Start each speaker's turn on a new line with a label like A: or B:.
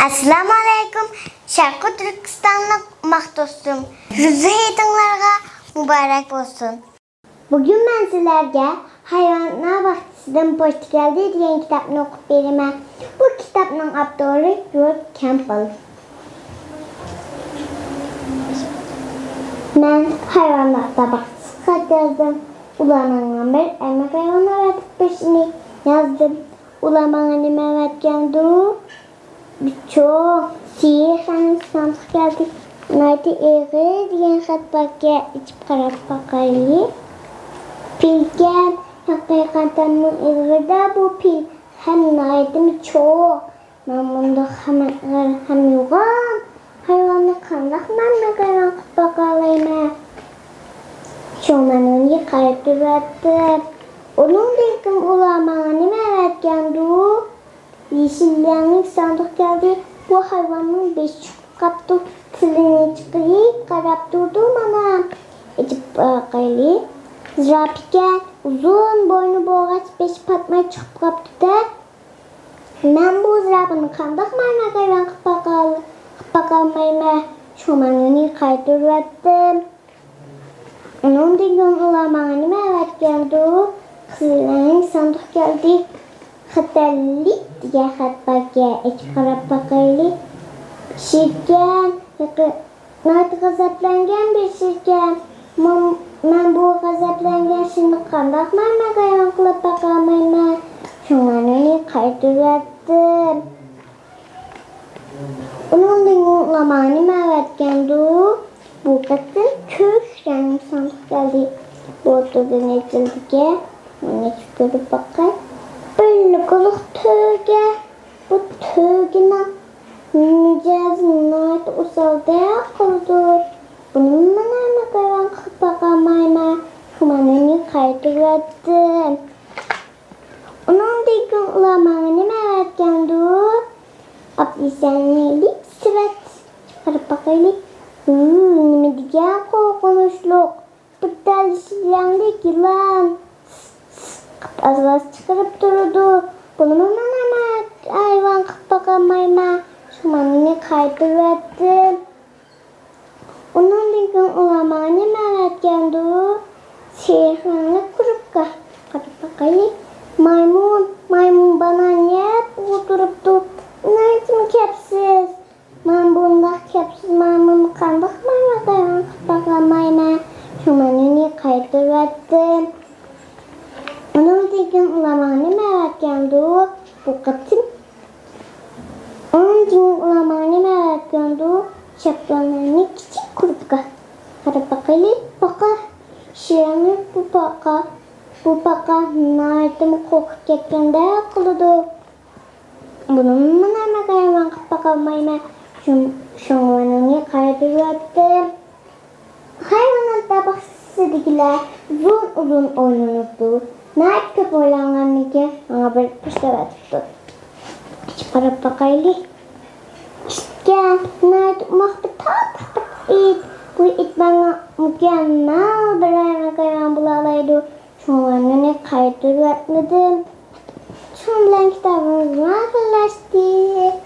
A: Assalamu alaikum. Şarkı Türkistan'lık dostum. Rüzeytinlarga mübarek olsun. Bugün ben sizlerge Hayvanlar Bahçesi'den Post Geldi diyen kitabını okup verime. Bu kitabın avtoru George Campbell. Ben Hayvanlar Bahçesi yazdım. Ulanandan beri emek hayvanlar peşini yazdım. Ulamana nime etkendu. Birçok sihirli sanatçı geldi. Nerede eğri diyen katbaki içip karap bakayım. Pilgen hakikaten eğride bu pil. Hem nerede mi çok. Ben bunda hem yuvam. Hayvanı kandak ben karan bakayım. Çoğmanın yıkayıp durattık. Onun bilgim ulamana nime etkendu. Yeşillenlik sandık geldi. Bu hayvanın 5 kaptı. Tilini çıkayıp karap durdu bana. Edip bakayım. Zirapike uzun boynu boğaç 5 patmaya çıkıp kaptı da. Ben bu zirapını kandak mayma kayvan kıpakalmayma. Çoğmanın yıkayıp durattım. Onun dilgin ulamağını mevet geldi. Tilini sandık geldi. Xatalli diye xatbaga ekip qarab bakayli. Şirken, nerede gazaplangan bir şirken. Ben bu gazaplangan şimdi qandaq marmagayon qilib baqamayman. Şunlarını qaytirattım. Onun dinlamanı məvətgəndu. Bu qatın kök rəngli sandık geldi. Bu oturduğun edildiğe. Onu görüp bakayım. Böyle kılık töge, bu tögene mücazınlar usalda kıldır. Bunun bana karan bakamayma, kumanını kaydırattım. Onun dikin ulamanı meraklandı. Aplisenlilik sırat çıkarıp bakayım. Ne diyeceğim korkunçluk. Bu delişilendik yılan. Az çıkarıp durdu. Bunu hemen hayvan bakamayma. Şumanını kaydırattım. Onun dikin ulamanı meraklandı. Sihirli kurupka. Karıp bakayım. Maymun bana niye oturuptu? Nerede kepsiz? Ben bunda kepsiz maymunu kandık hayvan bakamayma. Şumanını kaydırattım. Onun dikin ulamanı meraklandı. Bu katın. Onun dikin ulamanı meraklandı. Şaplanlarını küçük kurupka. Karıp bakayım. Baka. Şiranı bu baka. Bu baka nerede kokuk gekkende kılıdı. Bunun bana hayvan bakamayma. Şunlarını kaydırdı. Hayvanlar bahsedikiler uzun oynanırdı. Nerede köp oynangan ki? Bana bir pışlara tuttu. Çıkarıp bakayım. İşte nerede mahbet it. Bu it bana mükemmel bir hayvan bulalaydı. Şunlarını kaydırdım. Şunların kitabımız mahvollaştı.